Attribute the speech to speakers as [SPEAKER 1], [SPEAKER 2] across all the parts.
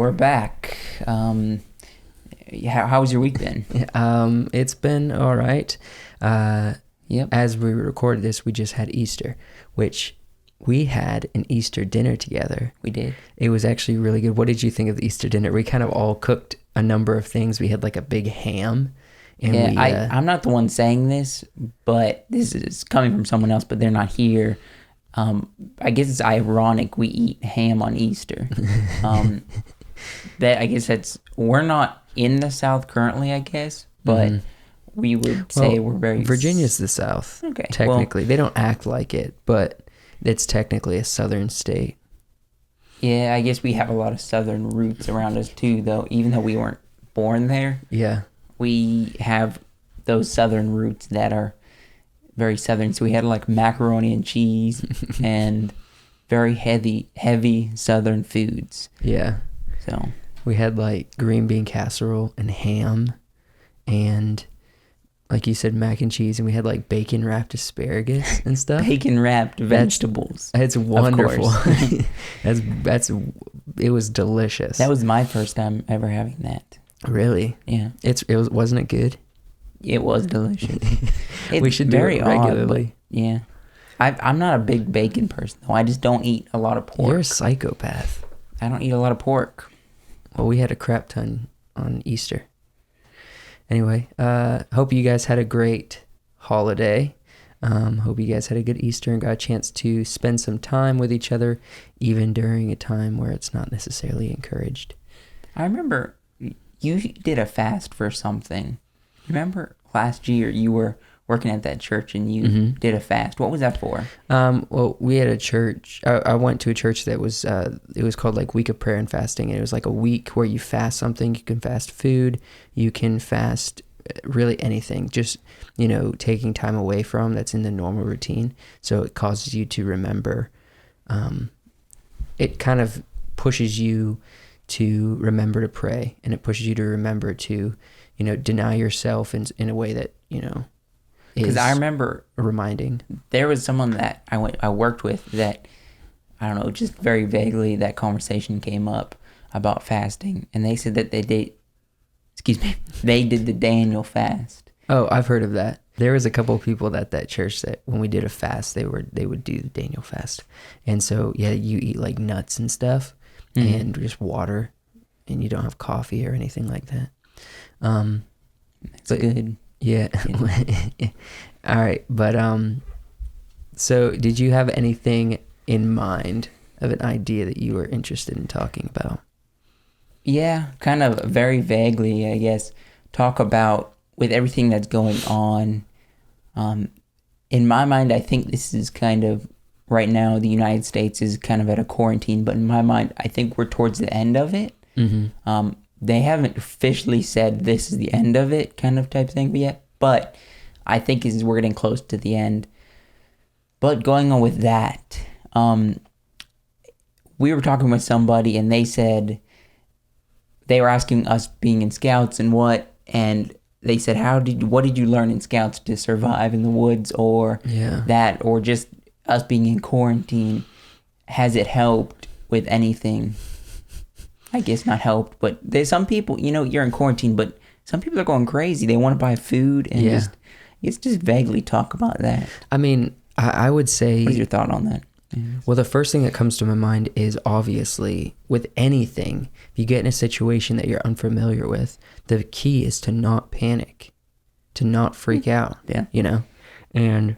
[SPEAKER 1] we're back. How was your week been?
[SPEAKER 2] It's been all right.
[SPEAKER 1] Yep.
[SPEAKER 2] As we recorded this, we just had Easter, which we had an Easter dinner together.
[SPEAKER 1] We did.
[SPEAKER 2] It was actually really good. What did you think of the Easter dinner? We kind of all cooked a number of things. We had like a big ham. And
[SPEAKER 1] I'm not the one saying this, but this is coming from someone else, but they're not here. I guess it's ironic we eat ham on Easter. We're not in the South currently, I guess, but we would say we're very...
[SPEAKER 2] Virginia's the South.
[SPEAKER 1] Okay.
[SPEAKER 2] Technically. They don't act like it, but it's technically a southern state.
[SPEAKER 1] Yeah, I guess we have a lot of southern roots around us too, though, even though we weren't born there.
[SPEAKER 2] Yeah.
[SPEAKER 1] We have those southern roots that are very southern. So we had like macaroni and cheese and very heavy southern foods.
[SPEAKER 2] Yeah.
[SPEAKER 1] So
[SPEAKER 2] we had like green bean casserole and ham and, like you said, mac and cheese, and we had like bacon wrapped asparagus and stuff.
[SPEAKER 1] Bacon wrapped vegetables.
[SPEAKER 2] It's wonderful. It was delicious.
[SPEAKER 1] That was my first time ever having that.
[SPEAKER 2] Really?
[SPEAKER 1] Yeah.
[SPEAKER 2] Wasn't it good?
[SPEAKER 1] It was delicious.
[SPEAKER 2] We should do it regularly.
[SPEAKER 1] Yeah. I'm not a big bacon person, though. I just don't eat a lot of pork.
[SPEAKER 2] You're a psychopath.
[SPEAKER 1] I don't eat a lot of pork.
[SPEAKER 2] Well, we had a crap ton on Easter. Anyway, hope you guys had a great holiday. Hope you guys had a good Easter and got a chance to spend some time with each other, even during a time where it's not necessarily encouraged.
[SPEAKER 1] I remember you did a fast for something. Remember last year you were working at that church and you did a fast. What was that for?
[SPEAKER 2] Well, we had a church. I went to a church that was, it was called like Week of Prayer and Fasting. And it was like a week where you fast something. You can fast food. You can fast really anything. Just, taking time away from that's in the normal routine. So it causes you to remember. It kind of pushes you to remember to pray. And it pushes you to remember to, deny yourself in a way that,
[SPEAKER 1] because I remember
[SPEAKER 2] reminding.
[SPEAKER 1] There was someone that I worked with that, I don't know, just very vaguely that conversation came up about fasting, and they said that they did the Daniel fast.
[SPEAKER 2] Oh, I've heard of that. There was a couple of people at that church that when we did a fast, they would do the Daniel fast, and so yeah, you eat like nuts and stuff, and just water, and you don't have coffee or anything like that.
[SPEAKER 1] That's good.
[SPEAKER 2] Yeah. All right. But, so did you have anything in mind of an idea that you were interested in talking about?
[SPEAKER 1] Yeah, kind of very vaguely, I guess, talk about with everything that's going on. In my mind, I think this is kind of, right now, the United States is kind of at a quarantine, but in my mind, I think we're towards the end of it. Mm-hmm. They haven't officially said this is the end of it kind of type thing yet, but I think we're getting close to the end. But going on with that, we were talking with somebody and they said, they were asking us being in Scouts and they said, what did you learn in Scouts to survive in the woods or that, or just us being in quarantine? Has it helped with anything? I guess not helped, but there's some people, you're in quarantine, but some people are going crazy. They want to buy food and just vaguely talk about that.
[SPEAKER 2] I mean, I would say...
[SPEAKER 1] What is your thought on that?
[SPEAKER 2] Well, the first thing that comes to my mind is obviously with anything, if you get in a situation that you're unfamiliar with, the key is to not panic, to not freak out, And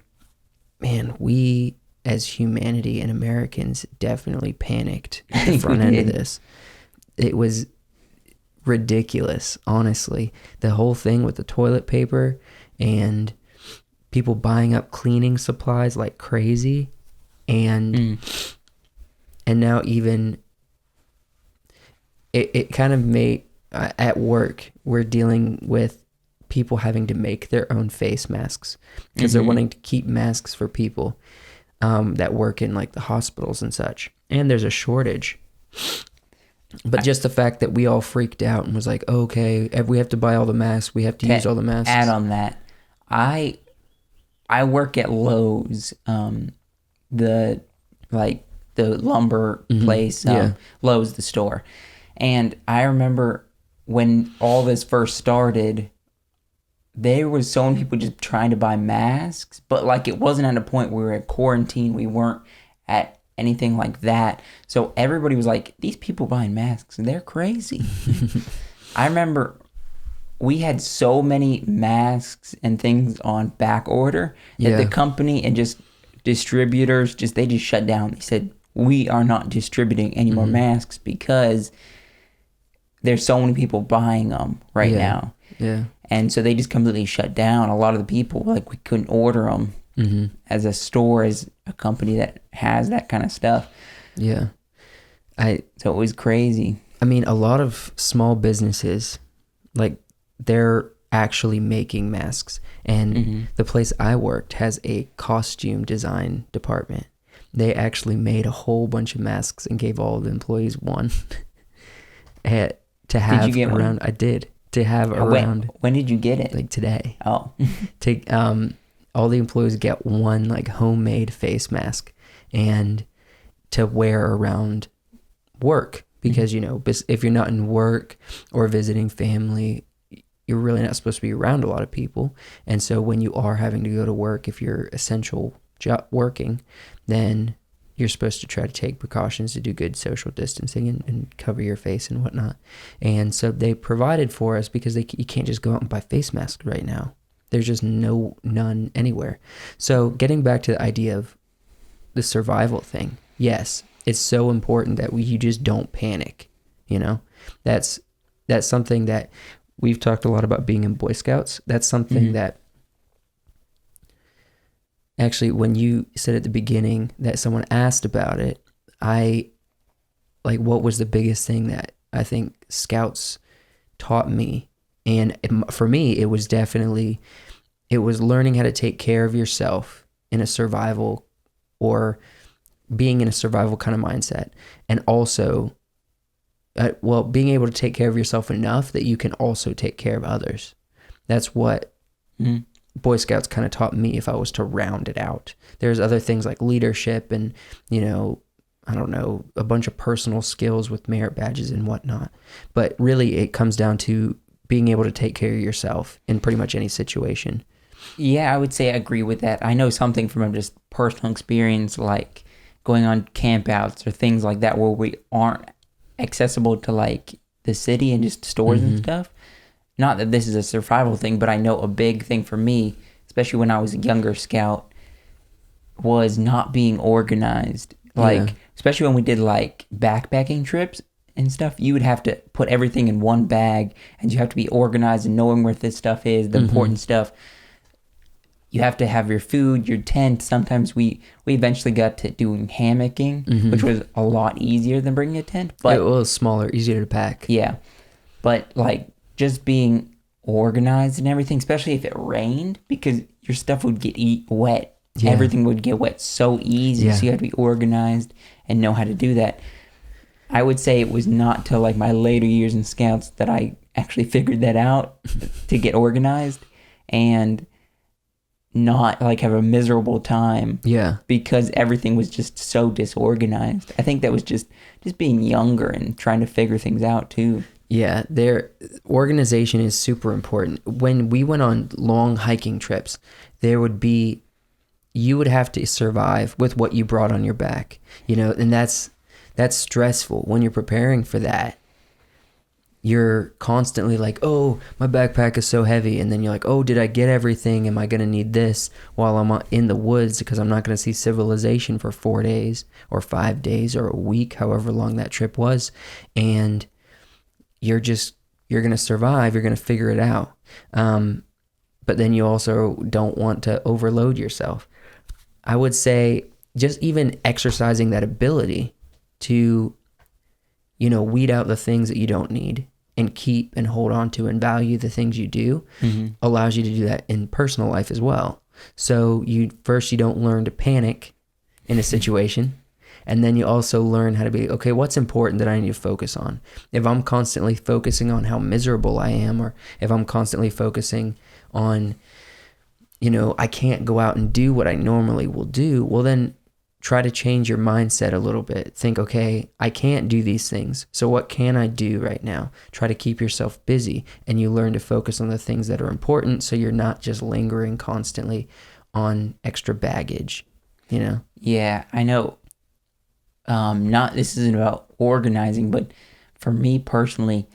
[SPEAKER 2] man, we as humanity and Americans definitely panicked at the front end of this. It was ridiculous, honestly. The whole thing with the toilet paper and people buying up cleaning supplies like crazy. And now even it kind of made, at work, we're dealing with people having to make their own face masks because they're wanting to keep masks for people that work in like the hospitals and such. And there's a shortage. But just the fact that we all freaked out and was like, oh, okay, if we have to buy all the masks, we have to use all the masks.
[SPEAKER 1] Add on that, I work at Lowe's, the lumber place, Lowe's, the store. And I remember when all this first started, there was so many people just trying to buy masks, but like it wasn't at a point where we were at quarantine. We weren't at anything like that. So everybody was like, these people buying masks, they're crazy. I remember we had so many masks and things on back order that the company and just distributors they just shut down. They said, we are not distributing any more masks because there's so many people buying them right now.
[SPEAKER 2] Yeah.
[SPEAKER 1] And so they just completely shut down. A lot of the people, like, we couldn't order them as a store, as a company that has that kind of stuff.
[SPEAKER 2] Yeah.
[SPEAKER 1] So it was crazy.
[SPEAKER 2] I mean, a lot of small businesses, like, they're actually making masks. And the place I worked has a costume design department. They actually made a whole bunch of masks and gave all the employees one to have
[SPEAKER 1] Did you get
[SPEAKER 2] around.
[SPEAKER 1] one?
[SPEAKER 2] I did. To have around.
[SPEAKER 1] When did you get it?
[SPEAKER 2] Like today.
[SPEAKER 1] Oh.
[SPEAKER 2] All the employees get one like homemade face mask and to wear around work because, you know, if you're not in work or visiting family, you're really not supposed to be around a lot of people. And so when you are having to go to work, if you're essential job working, then you're supposed to try to take precautions to do good social distancing and cover your face and whatnot. And so they provided for us because you can't just go out and buy face masks right now. There's just none anywhere. So getting back to the idea of the survival thing, yes, it's so important that you just don't panic. You know, that's something that we've talked a lot about being in Boy Scouts. That's something that actually, when you said at the beginning that someone asked about it, what was the biggest thing that I think Scouts taught me? And for me, it was learning how to take care of yourself in a survival or being in a survival kind of mindset. And also, being able to take care of yourself enough that you can also take care of others. That's what Boy Scouts kind of taught me if I was to round it out. There's other things like leadership and, you know, I don't know, a bunch of personal skills with merit badges and whatnot. But really it comes down to being able to take care of yourself in pretty much any situation.
[SPEAKER 1] Yeah, I would say I agree with that. I know something from just personal experience, like going on campouts or things like that where we aren't accessible to like the city and just stores and stuff. Not that this is a survival thing, but I know a big thing for me, especially when I was a younger scout, was not being organized. Like, especially when we did like backpacking trips and stuff, you would have to put everything in one bag and you have to be organized and knowing where this stuff is, the important stuff. You have to have your food, your tent. Sometimes we eventually got to doing hammocking, which was a lot easier than bringing a tent. But
[SPEAKER 2] it was smaller, easier to pack.
[SPEAKER 1] Yeah. But like just being organized and everything, especially if it rained, because your stuff would get wet. Yeah. Everything would get wet so easy. Yeah. So you had to be organized and know how to do that. I would say it was not till like my later years in Scouts that I actually figured that out to get organized and not like have a miserable time. Yeah. Because everything was just so disorganized. I think that was just being younger and trying to figure things out too.
[SPEAKER 2] Yeah, their organization is super important. When we went on long hiking trips, you would have to survive with what you brought on your back, you know, and that's stressful. When you're preparing for that, you're constantly like, oh, my backpack is so heavy. And then you're like, oh, did I get everything? Am I going to need this while I'm in the woods? Because I'm not going to see civilization for 4 days or 5 days or a week, however long that trip was. And you're going to survive. You're going to figure it out. But then you also don't want to overload yourself. I would say just even exercising that ability to, you know, weed out the things that you don't need and keep and hold on to and value the things you do allows you to do that in personal life as well. So you don't learn to panic in a situation. And then you also learn how to be, okay, what's important that I need to focus on? If I'm constantly focusing on how miserable I am, or if I'm constantly focusing on, you know, I can't go out and do what I normally will do, well then try to change your mindset a little bit. Think, okay, I can't do these things. So what can I do right now? Try to keep yourself busy, and you learn to focus on the things that are important, so you're not just lingering constantly on extra baggage, you know?
[SPEAKER 1] Yeah, I know. This isn't about organizing, but for me personally,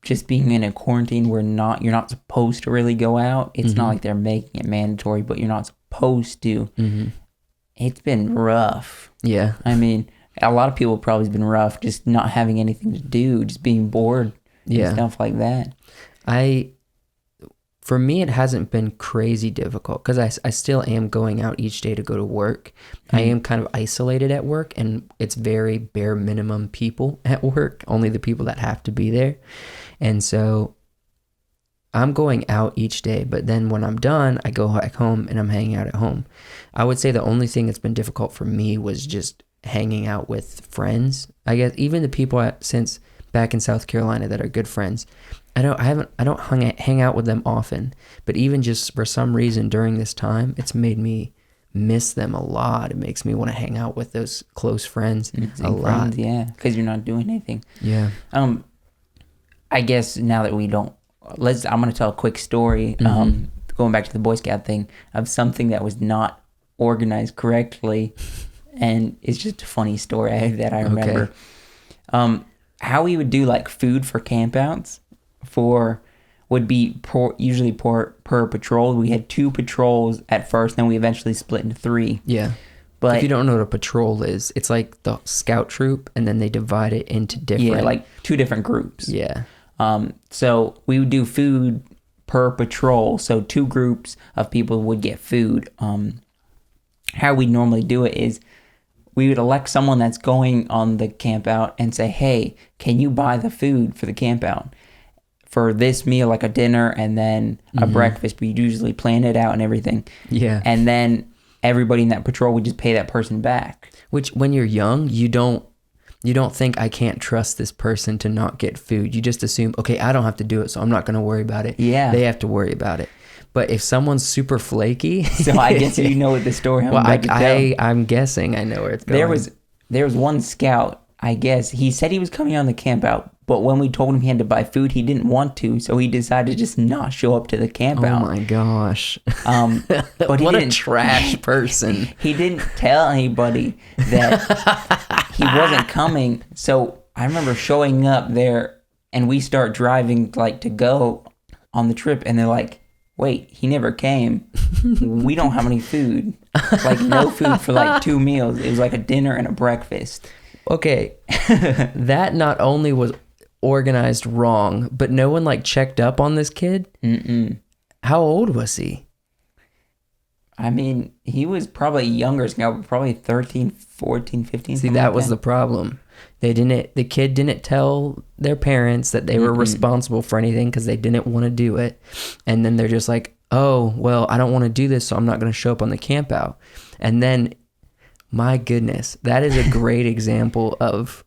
[SPEAKER 1] just being in a quarantine where you're not supposed to really go out. It's not like they're making it mandatory, but you're not supposed to. It's been rough.
[SPEAKER 2] Yeah.
[SPEAKER 1] I mean, a lot of people probably been rough just not having anything to do, just being bored and stuff like that.
[SPEAKER 2] For me, it hasn't been crazy difficult because I still am going out each day to go to work. I am kind of isolated at work, and it's very bare minimum people at work, only the people that have to be there. And so I'm going out each day, but then when I'm done, I go back home and I'm hanging out at home. I would say the only thing that's been difficult for me was just hanging out with friends. I guess even the people since back in South Carolina that are good friends, I don't hang out with them often, but even just for some reason during this time, it's made me miss them a lot. It makes me want to hang out with those close friends a lot.
[SPEAKER 1] Yeah, because you're not doing anything.
[SPEAKER 2] Yeah.
[SPEAKER 1] I guess now that we don't, I'm going to tell a quick story, going back to the Boy Scout thing, of something that was not organized correctly, and it's just a funny story that I remember. Okay. How we would do like food for campouts would be usually per patrol. We had 2 patrols at first, then we eventually split into 3.
[SPEAKER 2] Yeah. But if you don't know what a patrol is, it's like the scout troop, and then they divide it into different...
[SPEAKER 1] Yeah, like 2 different groups.
[SPEAKER 2] Yeah.
[SPEAKER 1] So we would do food per patrol, so 2 groups of people would get food. How we normally do it is we would elect someone that's going on the camp out and say, hey, can you buy the food for the camp out for this meal, like a dinner and then a breakfast? We usually plan it out and everything.
[SPEAKER 2] Yeah.
[SPEAKER 1] And then everybody in that patrol would just pay that person back.
[SPEAKER 2] Which, when you're young, you don't think, I can't trust this person to not get food. You just assume, okay, I don't have to do it, so I'm not going to worry about it.
[SPEAKER 1] Yeah.
[SPEAKER 2] They have to worry about it. But if someone's super flaky...
[SPEAKER 1] So I guess you know what the story
[SPEAKER 2] I'm guessing I know where it's going.
[SPEAKER 1] There was one scout, I guess. He said he was coming on the camp out, but when we told him he had to buy food, he didn't want to, so he decided to just not show up to the camp out.
[SPEAKER 2] Oh my gosh.
[SPEAKER 1] But
[SPEAKER 2] what a trash person.
[SPEAKER 1] He didn't tell anybody that he wasn't coming. So I remember showing up there, and we start driving like to go on the trip, and they're like, wait, he never came. We don't have any food. Like, no food for like 2 meals. It was like a dinner and a breakfast.
[SPEAKER 2] Okay. That not only was organized wrong, but no one like checked up on this kid?
[SPEAKER 1] Mm-mm.
[SPEAKER 2] How old was he?
[SPEAKER 1] I mean, he was probably younger, probably 13, 14, 15.
[SPEAKER 2] See, that was the problem. The kid didn't tell their parents that they were responsible for anything because they didn't want to do it. And then they're just like, oh, well, I don't want to do this, so I'm not going to show up on the camp out. And then, my goodness, that is a great example of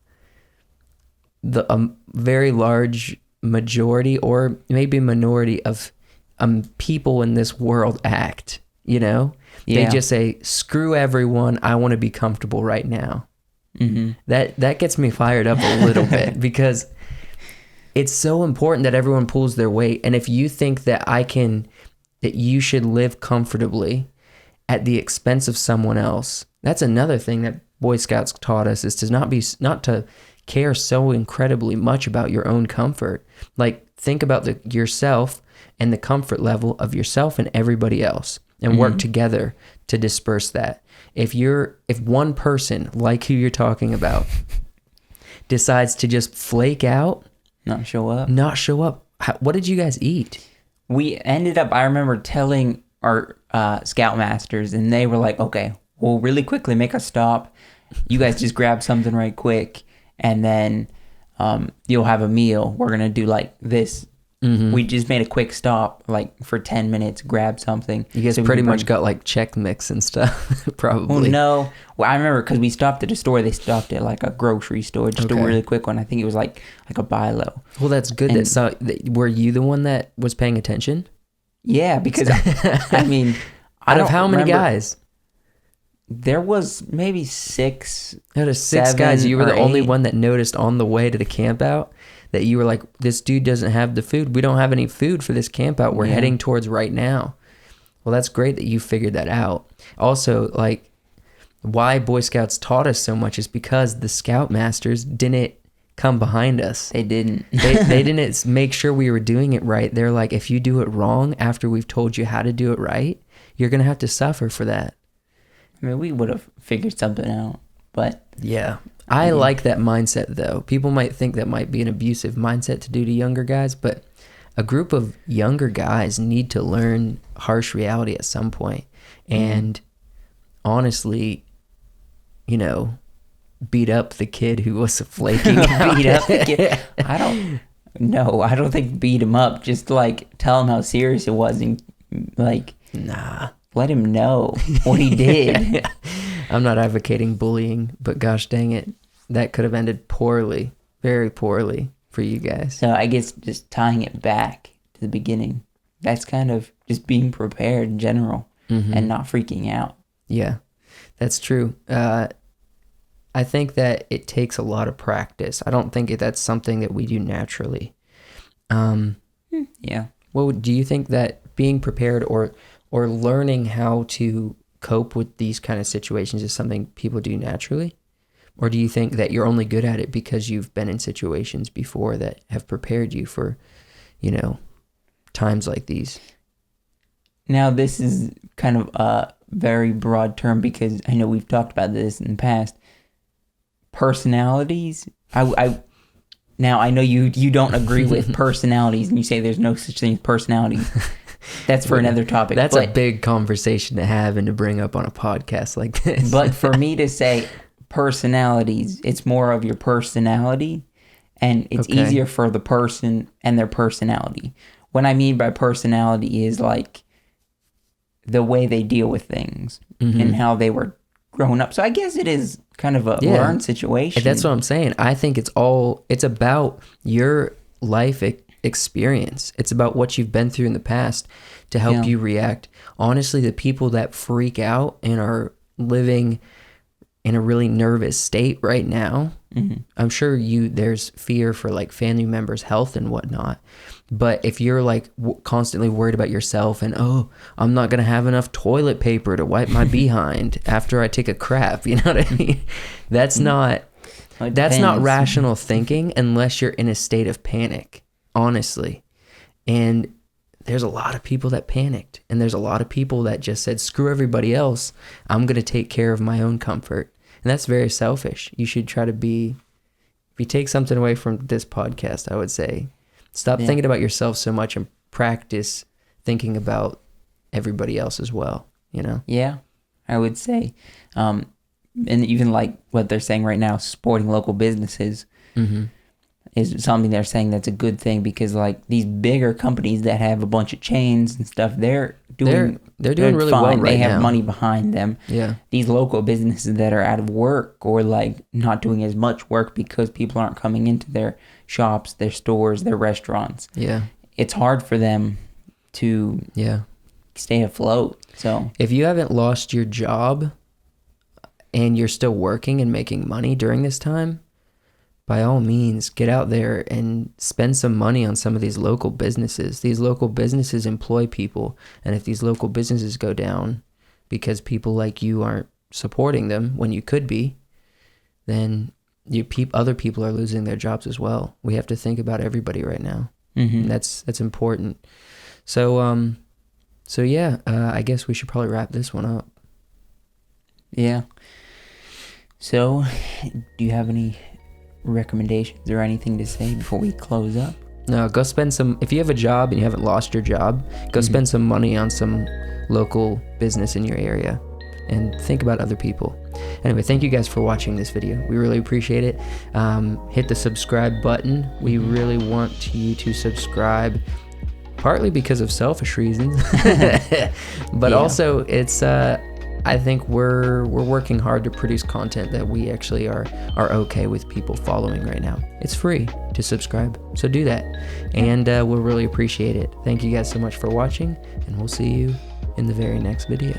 [SPEAKER 2] the very large majority or maybe minority of people in this world act, you know? Yeah. They just say, screw everyone, I want to be comfortable right now. Mm-hmm. That gets me fired up a little bit because it's so important that everyone pulls their weight. And if you think that you should live comfortably at the expense of someone else, that's another thing that Boy Scouts taught us, is to not to care so incredibly much about your own comfort. Like, think about yourself and the comfort level of yourself and everybody else, and work together to disperse that. If one person, like who you're talking about, decides to just flake out,
[SPEAKER 1] not show up,
[SPEAKER 2] what did you guys eat?
[SPEAKER 1] We ended up, I remember telling our scoutmasters, and they were like, okay, we'll really quickly make a stop. You guys just grab something right quick, and then you'll have a meal. We're going to do like this. Mm-hmm. We just made a quick stop, like for 10 minutes, grab something.
[SPEAKER 2] You guys pretty much got like Chex Mix and stuff, probably.
[SPEAKER 1] Well, no. Well, I remember because we stopped at a store. They stopped at like a grocery store, just a really quick one. I think it was like a Bilo.
[SPEAKER 2] Well, that's good. Were you the one that was paying attention?
[SPEAKER 1] Yeah, because I mean,
[SPEAKER 2] out of how many guys?
[SPEAKER 1] there was maybe six.
[SPEAKER 2] Out of six guys, you were the
[SPEAKER 1] or
[SPEAKER 2] only
[SPEAKER 1] eight.
[SPEAKER 2] one that noticed on the way to the camp out that you were like, this dude doesn't have the food. We don't have any food for this camp out we're heading towards right now. Well, that's great that you figured that out. Also, like, why Boy Scouts taught us so much is because the Scoutmasters didn't come behind us.
[SPEAKER 1] They didn't.
[SPEAKER 2] They didn't make sure we were doing it right. They're like, if you do it wrong after we've told you how to do it right, you're going to have to suffer for that.
[SPEAKER 1] I mean, we would have figured something out, but...
[SPEAKER 2] Yeah. I like that mindset, though. People might think that might be an abusive mindset to do to younger guys, but a group of younger guys need to learn harsh reality at some point. And honestly, you know, beat up the kid who was flaking out.
[SPEAKER 1] Beat up the kid. I don't think beat him up. Just, like, tell him how serious it was and, like...
[SPEAKER 2] Nah.
[SPEAKER 1] Let him know what he did.
[SPEAKER 2] I'm not advocating bullying, but gosh dang it, that could have ended poorly, very poorly for you guys.
[SPEAKER 1] So I guess just tying it back to the beginning, that's kind of just being prepared in general and not freaking out.
[SPEAKER 2] Yeah, that's true. I think that it takes a lot of practice. I don't think that's something that we do naturally.
[SPEAKER 1] Yeah.
[SPEAKER 2] Well, do you think that being prepared or learning how to cope with these kind of situations is something people do naturally? Or do you think that you're only good at it because you've been in situations before that have prepared you for, you know, times like these?
[SPEAKER 1] Now, this is kind of a very broad term because I know we've talked about this in the past. Personalities. Now, I know you don't agree with personalities and you say there's no such thing as personalities. That's for another topic.
[SPEAKER 2] That's a big conversation to have and to bring up on a podcast like this.
[SPEAKER 1] But for me to say personalities, it's more of your personality, and it's easier for the person and their personality. What I mean by personality is like the way they deal with things and how they were growing up. So I guess it is kind of a learned situation.
[SPEAKER 2] That's what I'm saying. I think it's about your life experience. It's about what you've been through in the past to help you react. Honestly, the people that freak out and are living in a really nervous state right now, I'm sure there's fear for like family members' health and whatnot. But if you're like constantly worried about yourself and, oh, I'm not going to have enough toilet paper to wipe my behind after I take a crap, you know what I mean? That's not rational thinking unless you're in a state of panic. Honestly. And there's a lot of people that panicked, and there's a lot of people that just said, screw everybody else, I'm going to take care of my own comfort. And that's very selfish. You should try to if you take something away from this podcast, I would say stop thinking about yourself so much and practice thinking about everybody else as well, you know?
[SPEAKER 1] Yeah, I would say. And even like what they're saying right now, supporting local businesses is something they're saying that's a good thing, because like these bigger companies that have a bunch of chains and stuff, they're doing
[SPEAKER 2] really
[SPEAKER 1] fine.
[SPEAKER 2] well right
[SPEAKER 1] They have
[SPEAKER 2] now.
[SPEAKER 1] money behind them.
[SPEAKER 2] Yeah.
[SPEAKER 1] These local businesses that are out of work or like not doing as much work because people aren't coming into their shops, their stores, their restaurants.
[SPEAKER 2] Yeah.
[SPEAKER 1] It's hard for them to stay afloat. So
[SPEAKER 2] if you haven't lost your job and you're still working and making money during this time, by all means, get out there and spend some money on some of these local businesses. These local businesses employ people, and if these local businesses go down because people like you aren't supporting them when you could be, then other people are losing their jobs as well. We have to think about everybody right now. And that's important. So, I guess we should probably wrap this one up.
[SPEAKER 1] Yeah. So, do you have any recommendations or anything to say before we close up?
[SPEAKER 2] No, go spend if you have a job and you haven't lost your job, go spend some money on some local business in your area and think about other people. Anyway, thank you guys for watching this video. We really appreciate it. Hit the subscribe button. We really want you to subscribe, partly because of selfish reasons, but also it's I think we're working hard to produce content that we actually are okay with people following right now. It's free to subscribe, so do that, and we'll really appreciate it. Thank you guys so much for watching, and we'll see you in the very next video.